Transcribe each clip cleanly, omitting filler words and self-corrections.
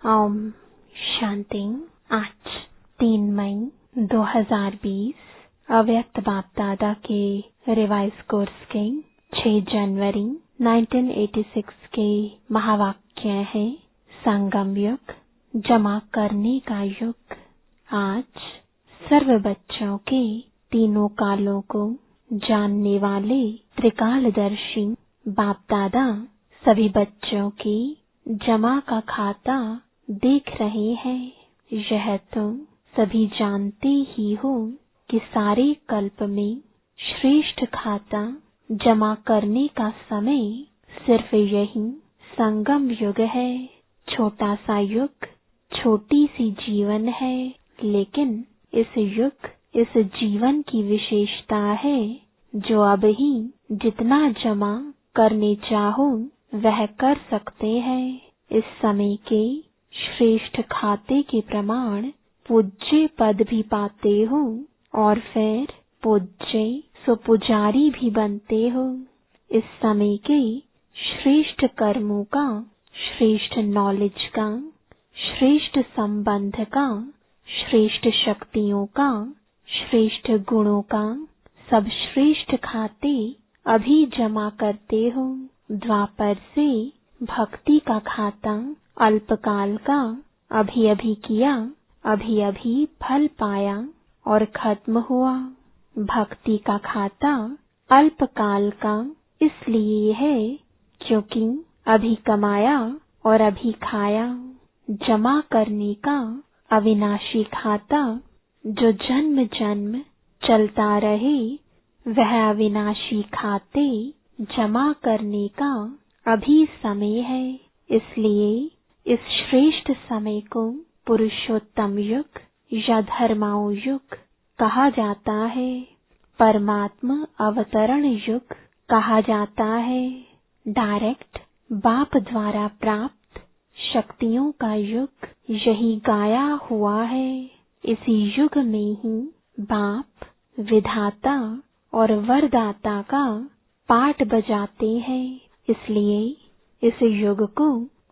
ओम शांति। आज 3 मई 2020 अव्यक्त बाप दादा के रिवाइज कोर्स के 6 जनवरी 1986 के महावाक्य है, संगम युग, जमा करने का युग। आज सर्व बच्चों के तीनों कालों को जानने वाले त्रिकालदर्शी बाप दादा सभी बच्चों की जमा का खाता देख रहे हैं। यह तुम सभी जानते ही हो कि सारे कल्प में श्रेष्ठ खाता जमा करने का समय सिर्फ यही संगम युग है। छोटा सा युग, छोटी सी जीवन है, लेकिन इस युग, इस जीवन की विशेषता है जो अब ही जितना जमा करने चाहो वह कर सकते हैं। इस समय के श्रेष्ठ खाते के प्रमाण पूज्य पद भी पाते हो और फिर पूज्य सुपुजारी भी बनते हो। इस समय के श्रेष्ठ कर्मों का, श्रेष्ठ नॉलेज का, श्रेष्ठ संबंध का, श्रेष्ठ शक्तियों का, श्रेष्ठ गुणों का सब श्रेष्ठ खाते अभी जमा करते हो। द्वापर से भक्ति का खाता अल्पकाल का अभी अभी किया, अभी अभी फल पाया और खत्म हुआ। भक्ति का खाता अल्पकाल का इसलिए है क्योंकि अभी कमाया और अभी खाया। जमा करने का अविनाशी खाता जो जन्म जन्म चलता रहे, वह अविनाशी खाते जमा करने का अभी समय है। इसलिए इस श्रेष्ठ समय को पुरुषोत्तम युग या धर्माओ युग कहा जाता है। परमात्मा अवतरण युग कहा जाता है। डायरेक्ट बाप द्वारा प्राप्त शक्तियों का युग यही गाया हुआ है। इसी युग में ही बाप विधाता और वरदाता का पाठ बजाते हैं। इसलिए इस युग को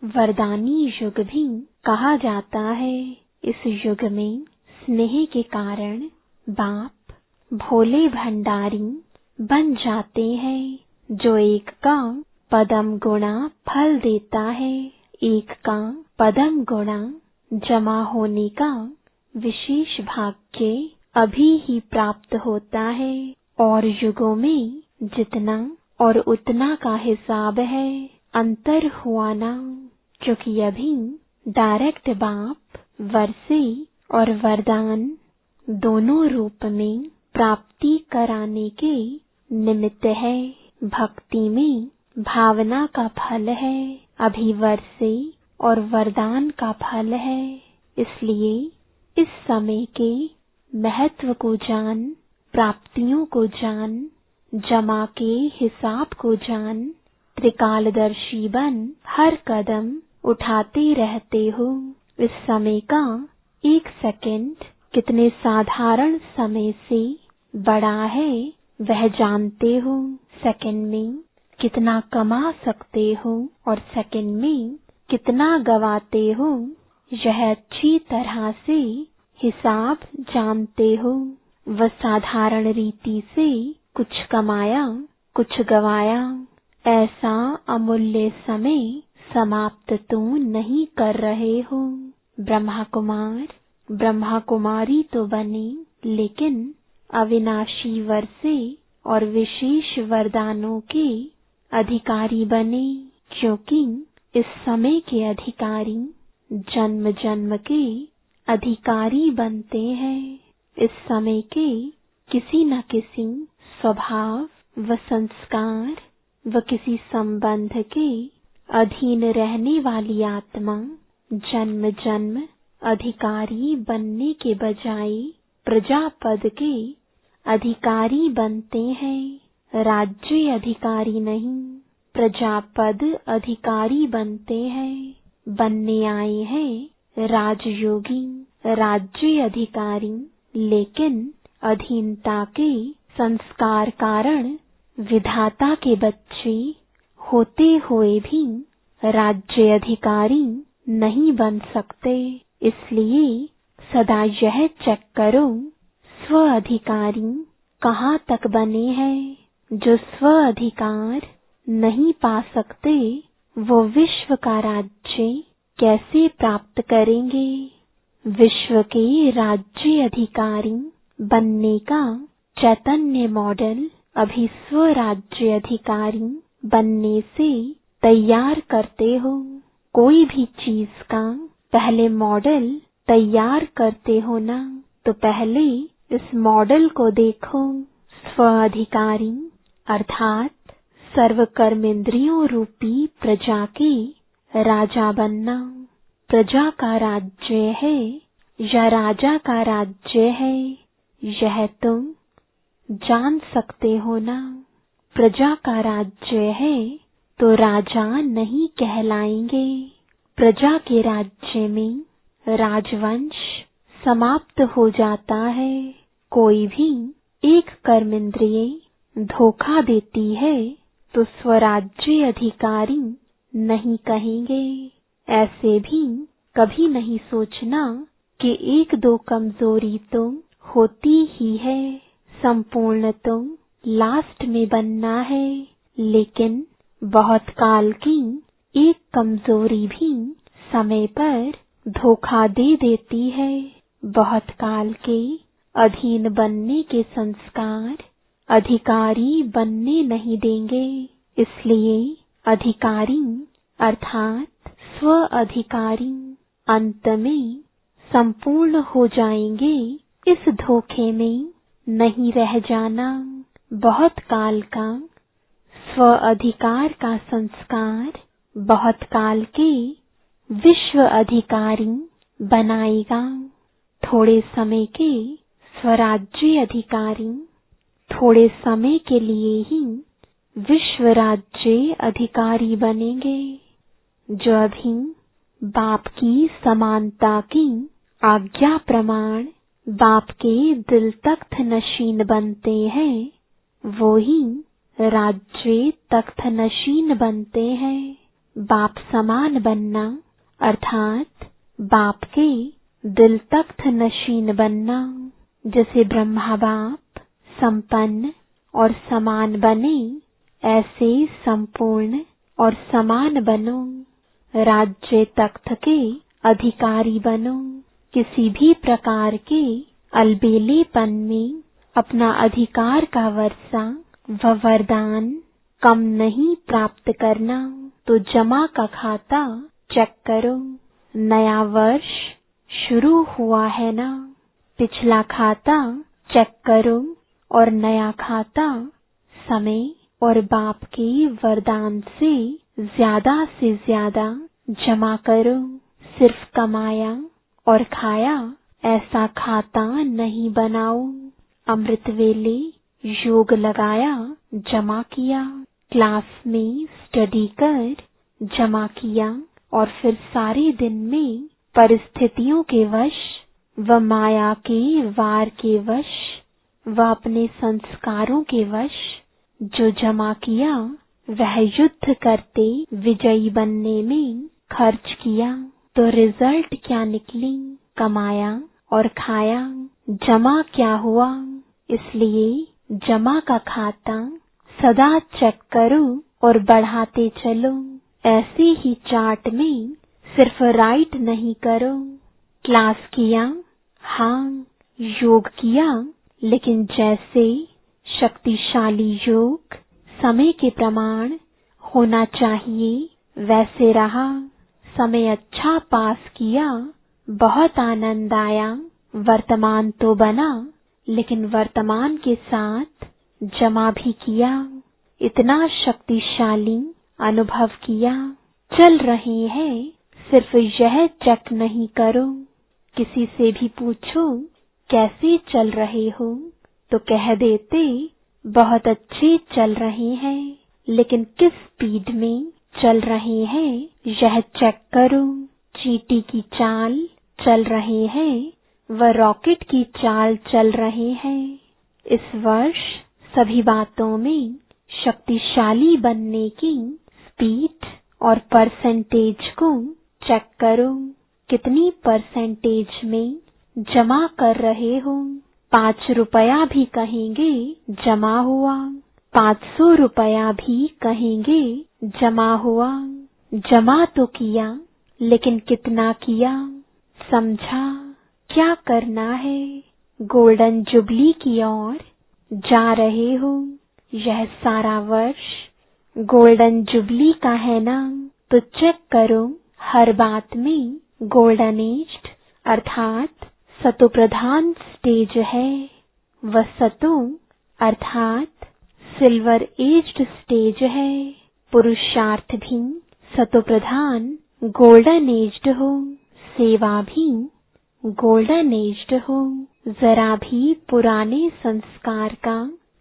वरदानी युग भी कहा जाता है। इस युग में स्नेह के कारण बाप भोले भंडारी बन जाते हैं, जो एक का पदम गुणा फल देता है। एक का पदम गुणा जमा होने का विशेष भाग्य अभी ही प्राप्त होता है और युगों में जितना और उतना का हिसाब है, अंतर हुआ ना, क्योंकि अभी डायरेक्ट बाप वर्षे और वरदान दोनों रूप में प्राप्ति कराने के निमित्त है। भक्ति में भावना का फल है, अभी वर्षे और वरदान का फल है। इसलिए इस समय के महत्व को जान, प्राप्तियों को जान, जमा के हिसाब को जान, त्रिकालदर्शी बन हर कदम उठाते रहते हो। इस समय का एक सेकंड कितने साधारण समय से बड़ा है वह जानते हो। सेकंड में कितना कमा सकते हो और सेकंड में कितना गवाते हो, यह अच्छी तरह से हिसाब जानते हो। वह साधारण रीति से कुछ कमाया, कुछ गवाया, ऐसा अमूल्य समय समाप्त तो नहीं कर रहे हो। ब्रह्मा कुमार, ब्रह्मा कुमारी तो बने, लेकिन अविनाशी वर्षे और विशेष वरदानों के अधिकारी बने, क्योंकि इस समय के अधिकारी जन्म जन्म के अधिकारी बनते हैं। इस समय के किसी न किसी स्वभाव व संस्कार व किसी संबंध के अधीन रहने वाली आत्मा जन्म जन्म अधिकारी बनने के बजाय प्रजापद के अधिकारी बनते हैं। राज्य अधिकारी नहीं, प्रजापद अधिकारी बनते हैं। बनने आए हैं राजयोगी, राज्य अधिकारी, लेकिन अधीनता के संस्कार कारण विधाता के बच्चे होते हुए भी राज्य अधिकारी नहीं बन सकते। इसलिए सदा यह चेक करो, स्व अधिकारी कहाँ तक बने हैं। जो स्व अधिकार नहीं पा सकते वो विश्व का राज्य कैसे प्राप्त करेंगे। विश्व के राज्य अधिकारी बनने का चैतन्य मॉडल अभी स्व राज्य अधिकारी बनने से तैयार करते हो। कोई भी चीज का पहले मॉडल तैयार करते हो ना, तो पहले इस मॉडल को देखो। स्व अधिकारी अर्थात सर्व कर्मेंद्रियों रूपी प्रजा के राजा बनना। प्रजा का राज्य है या राजा का राज्य है, यह तुम जान सकते हो ना। प्रजा का राज्य है तो राजा नहीं कहलाएंगे। प्रजा के राज्य में राजवंश समाप्त हो जाता है। कोई भी एक कर्मेंद्रिय धोखा देती है तो स्वराज्य अधिकारी नहीं कहेंगे। ऐसे भी कभी नहीं सोचना कि एक दो कमजोरी तो होती ही है, संपूर्ण तो लास्ट में बनना है। लेकिन बहुत काल की एक कमजोरी भी समय पर धोखा दे देती है। बहुत काल के अधीन बनने के संस्कार अधिकारी बनने नहीं देंगे। इसलिए अधिकारी अर्थात स्व अधिकारी अंत में संपूर्ण हो जाएंगे। इस धोखे में नहीं रह जाना। बहुत काल का स्व अधिकार का संस्कार बहुत काल के विश्व अधिकारी बनाएगा। थोड़े समय के स्वराज्य अधिकारी थोड़े समय के लिए ही विश्व राज्य अधिकारी बनेंगे। जो अभी बाप की समानता की आज्ञा प्रमाण बाप के दिल तख्त नशीन बनते हैं, वो ही राज्य तख्त नशीन बनते हैं। बाप समान बनना अर्थात बाप के दिल तख्त नशीन बनना। जैसे ब्रह्मा बाप संपन्न और समान बने, ऐसे संपूर्ण और समान बनो। राज्य तख्त के अधिकारी बनो। किसी भी प्रकार के अलबेलेपन में अपना अधिकार का वर्षा व वरदान कम नहीं प्राप्त करना। तो जमा का खाता चेक करो। नया वर्ष शुरू हुआ है ना, पिछला खाता चेक करो और नया खाता समय और बाप के वरदान से ज्यादा जमा करो। सिर्फ कमाया और खाया ऐसा खाता नहीं बनाओ। अमृत वेले योग लगाया, जमा किया, क्लास में स्टडी कर जमा किया और फिर सारे दिन में परिस्थितियों के वश व माया के वार के वश व अपने संस्कारों के वश जो जमा किया वह युद्ध करते विजयी बनने में खर्च किया। तो रिजल्ट क्या निकली? कमाया और खाया, जमा क्या हुआ? इसलिए जमा का खाता सदा चेक करो और बढ़ाते चलो। ऐसे ही चार्ट में सिर्फ राइट नहीं करो। क्लास किया, हाँ योग किया, लेकिन जैसे शक्तिशाली योग समय के प्रमाण होना चाहिए वैसे रहा। समय अच्छा पास किया, बहुत आनंद आया, वर्तमान तो बना लेकिन वर्तमान के साथ जमा भी किया। इतना शक्तिशाली अनुभव किया। चल रहे हैं, सिर्फ यह चेक नहीं करो। किसी से भी पूछो कैसे चल रहे हो तो कह देते बहुत अच्छे चल रहे हैं, लेकिन किस स्पीड में चल रहे हैं यह चेक करो। चींटी की चाल चल रहे हैं व रॉकेट की चाल चल रहे हैं। इस वर्ष सभी बातों में शक्तिशाली बनने की स्पीड और परसेंटेज को चेक करो कितनी परसेंटेज में जमा कर रहे हो। 5 रुपया भी कहेंगे जमा हुआ, 500 रुपया भी कहेंगे जमा हुआ। जमा तो किया, लेकिन कितना किया? समझा क्या करना है? गोल्डन जुबली की ओर जा रहे हो। यह सारा वर्ष गोल्डन जुबली का है ना, तो चेक करो हर बात में गोल्डन एज अर्थात सतोप्रधान स्टेज है। वह सतो अर्थात सिल्वर एज्ड स्टेज है। पुरुषार्थ भी सतोप्रधान गोल्डन एज्ड हो, सेवा भी गोल्डन एज्ड हो। जरा भी पुराने संस्कार का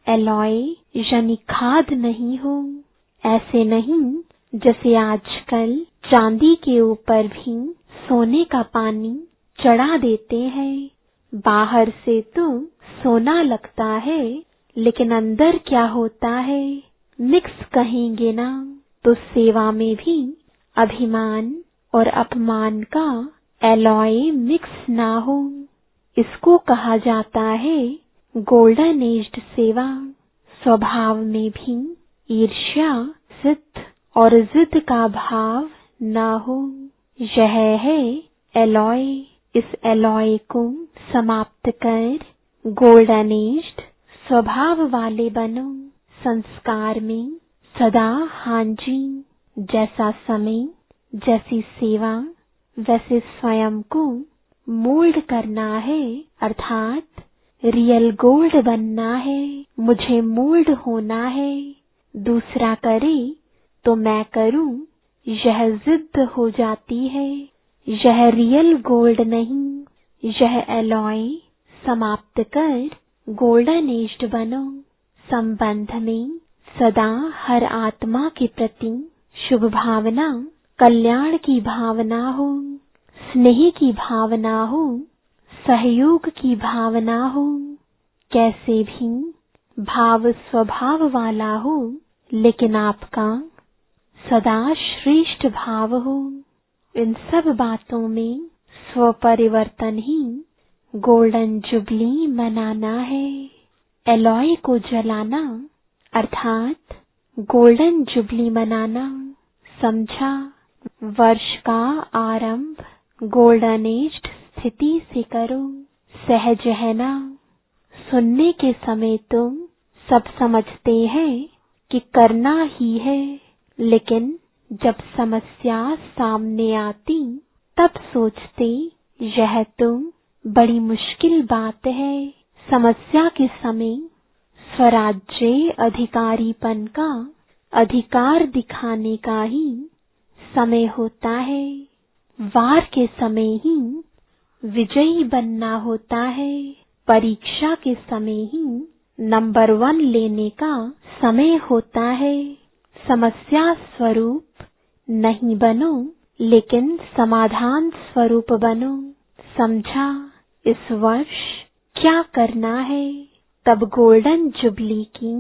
एलॉय यानी खाद नहीं हो। ऐसे नहीं जैसे आजकल चांदी के ऊपर भी सोने का पानी चढ़ा देते हैं। बाहर से तो सोना लगता है, लेकिन अंदर क्या होता है मिक्स कहेंगे ना। तो सेवा में भी अभिमान और अपमान का एलॉय मिक्स ना हो, इसको कहा जाता है गोल्डन एज्ड सेवा। स्वभाव में भी ईर्ष्या, सिद्ध और जिद का भाव न हो, यह है एलॉय। इस एलॉय को समाप्त कर गोल्डन एज्ड स्वभाव वाले बनो। संस्कार में सदा हाँ जी, जैसा समय जैसी सेवा वैसे स्वयं को मोल्ड करना है, अर्थात रियल गोल्ड बनना है। मुझे मोल्ड होना है। दूसरा करे तो मैं करूं, यह जिद हो जाती है। यह रियल गोल्ड नहीं, यह एलॉय समाप्त कर गोल्डन एज्ड बनो। संबंध में सदा हर आत्मा के प्रति शुभ भावना, कल्याण की भावना हो, स्नेह की भावना हो, सहयोग की भावना हो। कैसे भी भाव स्वभाव वाला हो, लेकिन आपका सदा श्रेष्ठ भाव हो। इन सब बातों में स्वपरिवर्तन ही गोल्डन जुबली मनाना है। एलॉय को जलाना अर्थात गोल्डन जुबली मनाना। समझा? वर्ष का आरंभ गोल्डन एज्ड स्थिति से करो। सहज है ना? सुनने के समय तुम सब समझते हैं कि करना ही है, लेकिन जब समस्या सामने आती तब सोचते यह तो बड़ी मुश्किल बात है। समस्या के समय स्वराज्य अधिकारीपन का अधिकार दिखाने का ही समय होता है। वार के समय ही विजयी बनना होता है। परीक्षा के समय ही नंबर 1 लेने का समय होता है। समस्या स्वरूप नहीं बनो, लेकिन समाधान स्वरूप बनो। समझा? इस वर्ष क्या करना है? तब गोल्डन जुबली की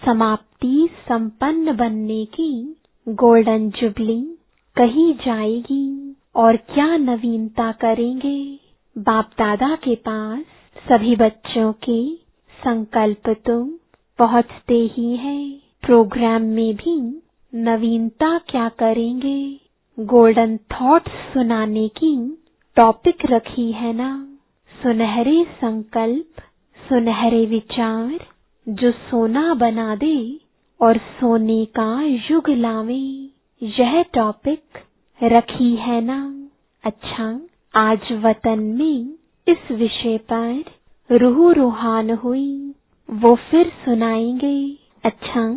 समाप्ति संपन्न बनने की गोल्डन जुबली कही जाएगी। और क्या नवीनता करेंगे? बाप दादा के पास सभी बच्चों के संकल्प तो पहुँचते ही हैं। प्रोग्राम में भी नवीनता क्या करेंगे? गोल्डन थॉट्स सुनाने की टॉपिक रखी है ना। सुनहरे संकल्प, सुनहरे विचार जो सोना बना दे और सोने का युग लावे, यह टॉपिक रखी है ना। अच्छा, आज वतन में इस विषय पर रूह रूहान हुई, वो फिर सुनाएंगे। अच्छा,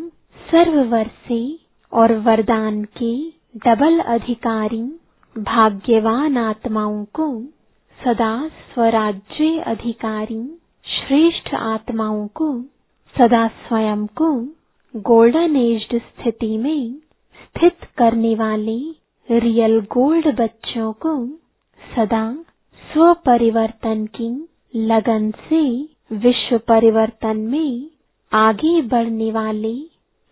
सर्ववर्षी और वरदान के डबल अधिकारी भाग्यवान आत्माओं को सदा स्वराज्य अधिकारी श्रेष्ठ आत्माओं को सदा स्वयं को गोल्डन एज्ड स्थिति में स्थित करने वाले रियल गोल्ड बच्चों को सदा स्व परिवर्तन की लगन से विश्व परिवर्तन में आगे बढ़ने वाले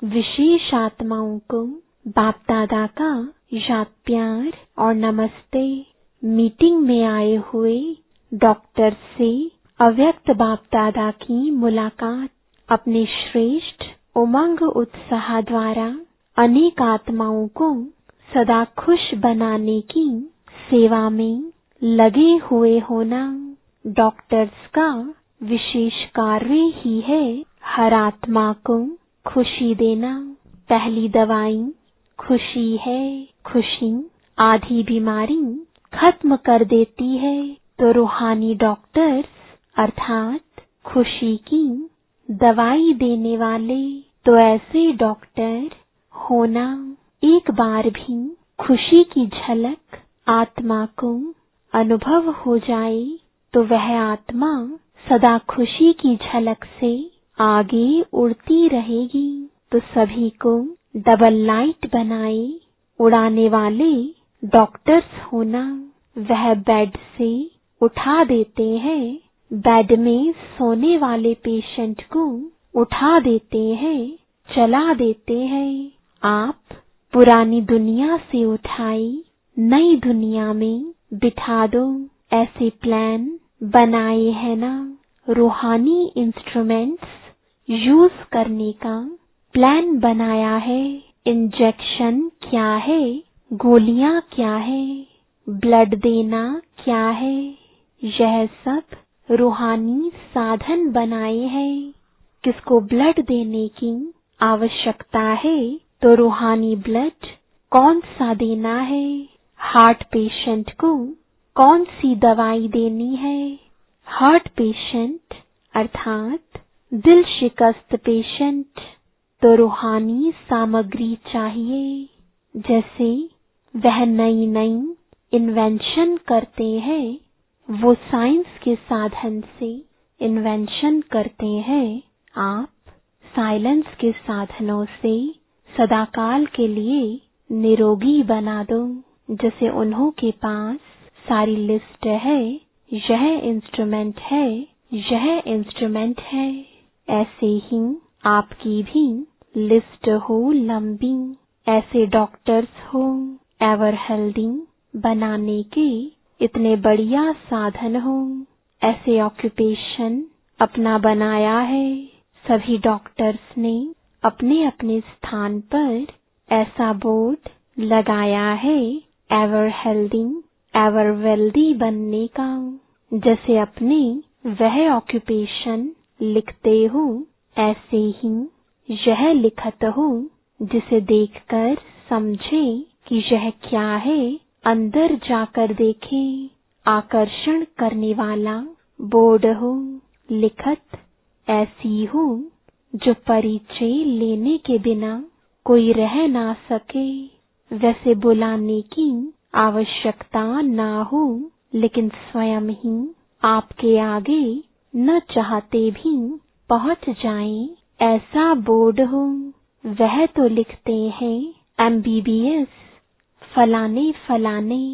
विशेष आत्माओं को बाप दादा का याद प्यार और नमस्ते। मीटिंग में आए हुए डॉक्टर से अव्यक्त बाप दादा की मुलाकात अपने श्रेष्ठ उमंग उत्साह द्वारा अनेक आत्माओं को सदा खुश बनाने की सेवा में लगे हुए होना डॉक्टर्स का विशेष कार्य ही है। हर आत्मा को खुशी देना। पहली दवाई खुशी है। खुशी आधी बीमारी खत्म कर देती है। तो रूहानी डॉक्टर्स अर्थात खुशी की दवाई देने वाले, तो ऐसे डॉक्टर होना। एक बार भी खुशी की झलक आत्मा को अनुभव हो जाए तो वह आत्मा सदा खुशी की झलक से आगे उड़ती रहेगी। तो सभी को डबल लाइट बनाए उड़ाने वाले डॉक्टर्स होना। वह बेड से उठा देते हैं, बेड में सोने वाले पेशेंट को उठा देते हैं, चला देते हैं। आप पुरानी दुनिया से उठाई नई दुनिया में बिठा दो, ऐसे प्लान बनाए हैं ना। रूहानी इंस्ट्रूमेंट्स यूज करने का प्लान बनाया है। इंजेक्शन क्या है, गोलियां क्या है, ब्लड देना क्या है, यह सब रूहानी साधन बनाए हैं। किसको ब्लड देने की आवश्यकता है तो रूहानी ब्लड कौन सा देना है, हार्ट पेशेंट को कौन सी दवाई देनी है। हार्ट पेशेंट अर्थात दिल शिकस्त पेशेंट, तो रूहानी सामग्री चाहिए। जैसे वह नई नई इन्वेंशन करते हैं, वो साइंस के साधन से इन्वेंशन करते हैं। आप साइलेंस के साधनों से सदाकाल के लिए निरोगी बना दो। जैसे उन्हों के पास सारी लिस्ट है, यह इंस्ट्रूमेंट है, यह इंस्ट्रूमेंट है, ऐसे ही आपकी भी लिस्ट हो लंबी। ऐसे डॉक्टर्स हो एवर हेल्दी बनाने के इतने बढ़िया साधन हो। ऐसे ऑक्यूपेशन अपना बनाया है। सभी डॉक्टर्स ने अपने अपने स्थान पर ऐसा बोर्ड लगाया है एवर हेल्दी एवर वेल्दी बनने का। जैसे अपने वह ऑक्यूपेशन लिखते हो, ऐसे ही यह लिखत हो जिसे देखकर समझे कि यह क्या है, अंदर जाकर देखे। आकर्षण करने वाला बोर्ड हो, लिखत ऐसी हो जो परिचय लेने के बिना कोई रह ना सके। वैसे बुलाने की आवश्यकता ना हो, लेकिन स्वयं ही आपके आगे न चाहते भी पहुंच जाएं, ऐसा बोर्ड हो। वह तो लिखते हैं MBBS फलाने फलाने।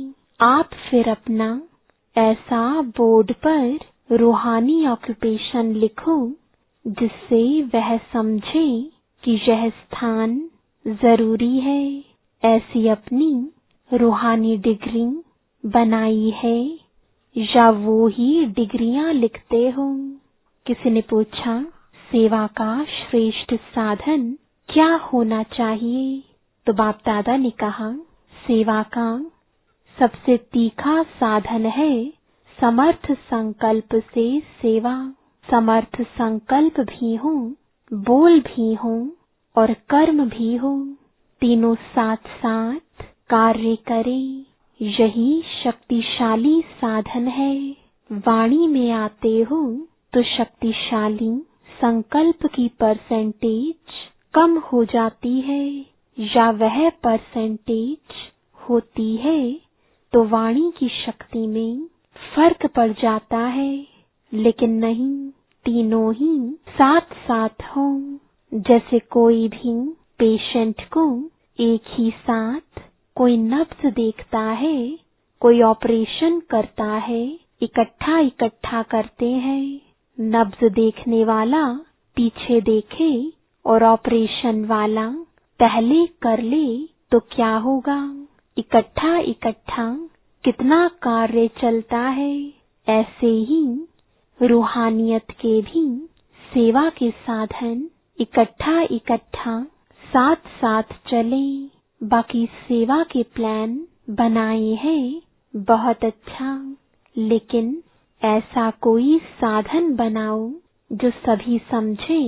आप फिर अपना ऐसा बोर्ड पर रूहानी ऑक्यूपेशन लिखो जिससे वह समझे कि यह स्थान जरूरी है। ऐसी अपनी रूहानी डिग्री बनाई है या वो ही डिग्रियां लिखते हो। किसी ने पूछा सेवा का श्रेष्ठ साधन क्या होना चाहिए, तो बाप दादा ने कहा सेवा का सबसे तीखा साधन है समर्थ संकल्प से सेवा। समर्थ संकल्प भी हो, बोल भी हो और कर्म भी हो, तीनों साथ साथ कार्य करें, यही शक्तिशाली साधन है। वाणी में आते हो तो शक्तिशाली संकल्प की परसेंटेज कम हो जाती है, या वह परसेंटेज होती है तो वाणी की शक्ति में फर्क पड़ जाता है। लेकिन नहीं, तीनों ही साथ साथ हो। जैसे कोई भी पेशेंट को एक ही साथ कोई नब्ज देखता है, कोई ऑपरेशन करता है, इकट्ठा इकट्ठा करते हैं। नब्ज देखने वाला पीछे देखे और ऑपरेशन वाला पहले कर ले तो क्या होगा। इकट्ठा इकट्ठा कितना कार्य चलता है। ऐसे ही रूहानियत के भी सेवा के साधन इकट्ठा इकट्ठा साथ साथ चले। बाकी सेवा के प्लान बनाए हैं बहुत अच्छा, लेकिन ऐसा कोई साधन बनाओ जो सभी समझे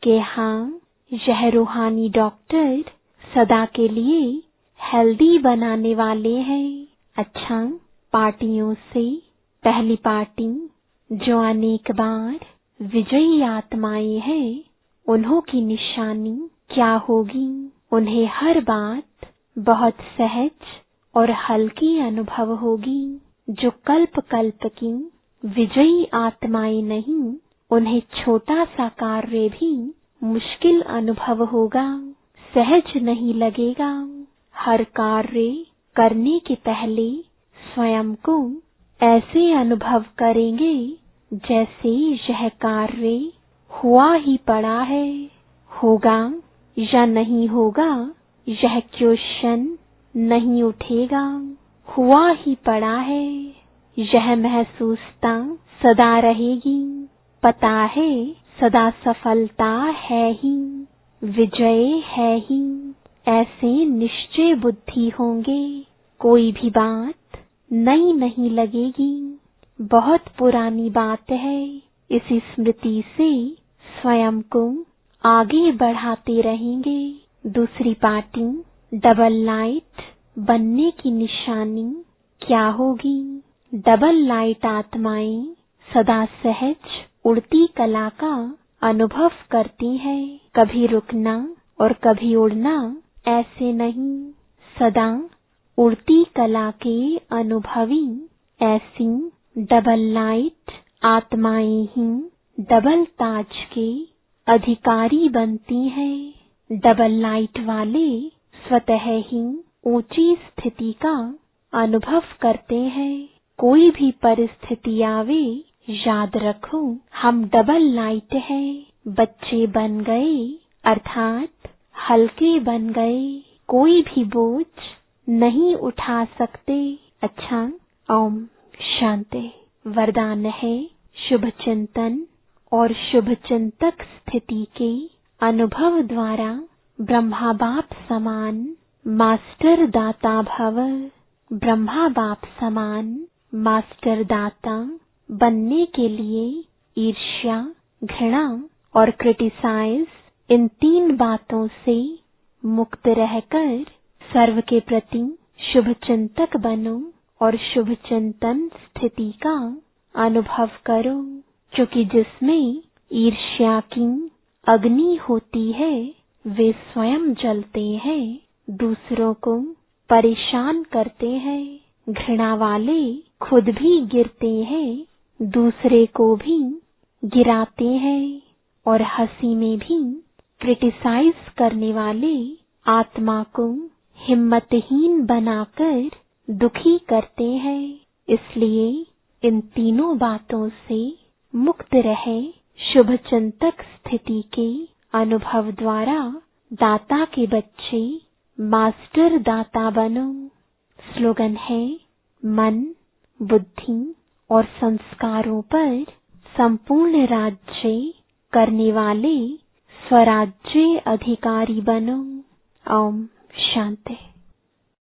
कि हाँ, यह रूहानी डॉक्टर सदा के लिए हेल्दी बनाने वाले हैं। अच्छा, पार्टियों से पहली पार्टी जो अनेक बार विजयी आत्माएं हैं, उन्हों की निशानी क्या होगी। उन्हें हर बात बहुत सहज और हल्की अनुभव होगी। जो कल्प कल्प की विजयी आत्माएं नहीं, उन्हें छोटा सा कार्य भी मुश्किल अनुभव होगा, सहज नहीं लगेगा। हर कार्य करने के पहले स्वयं को ऐसे अनुभव करेंगे जैसे यह कार्य हुआ ही पड़ा है। होगा या नहीं होगा, यह क्वेश्चन नहीं उठेगा। हुआ ही पड़ा है, यह महसूसता सदा रहेगी। पता है सदा सफलता है ही, विजय है ही। ऐसे निश्चय बुद्धि होंगे। कोई भी बात नई नहीं लगेगी, बहुत पुरानी बात है। इसी स्मृति से स्वयं को आगे बढ़ाते रहेंगे। दूसरी पार्टी डबल लाइट बनने की निशानी क्या होगी। डबल लाइट आत्माएं सदा सहज उड़ती कला का अनुभव करती हैं। कभी रुकना और कभी उड़ना ऐसे नहीं, सदा उड़ती कला के अनुभवी। ऐसी डबल लाइट आत्माएं ही डबल ताज के अधिकारी बनती हैं। डबल लाइट वाले स्वतः ही ऊंची स्थिति का अनुभव करते हैं। कोई भी परिस्थिति आवे, याद रखो हम डबल लाइट हैं। बच्चे बन गए अर्थात हल्के बन गए, कोई भी बोझ नहीं उठा सकते। अच्छा, ओम शांति। वरदान है शुभ चिंतन और शुभ चिंतक स्थिति के अनुभव द्वारा ब्रह्मा बाप समान मास्टर दाता भव। ब्रह्मा बाप समान मास्टर दाता बनने के लिए ईर्ष्या, घृणा और क्रिटिसाइज, इन 3 बातों से मुक्त रहकर सर्व के प्रति शुभ चिंतक बनो और शुभ चिंतन स्थिति का अनुभव करो। क्योंकि जिसमें ईर्ष्या की अग्नि होती है, वे स्वयं जलते हैं, दूसरों को परेशान करते हैं। घृणा वाले खुद भी गिरते हैं, दूसरे को भी गिराते हैं। और हंसी में भी क्रिटिसाइज करने वाले आत्मा को हिम्मतहीन बनाकर दुखी करते हैं। इसलिए इन 3 बातों से मुक्त रहे शुभ चिंतक स्थिति के अनुभव द्वारा दाता के बच्चे मास्टर दाता बनो। स्लोगन है मन, बुद्धि और संस्कारों पर संपूर्ण राज्य करने वाले स्वराज्य अधिकारी बनो। ओम शांति।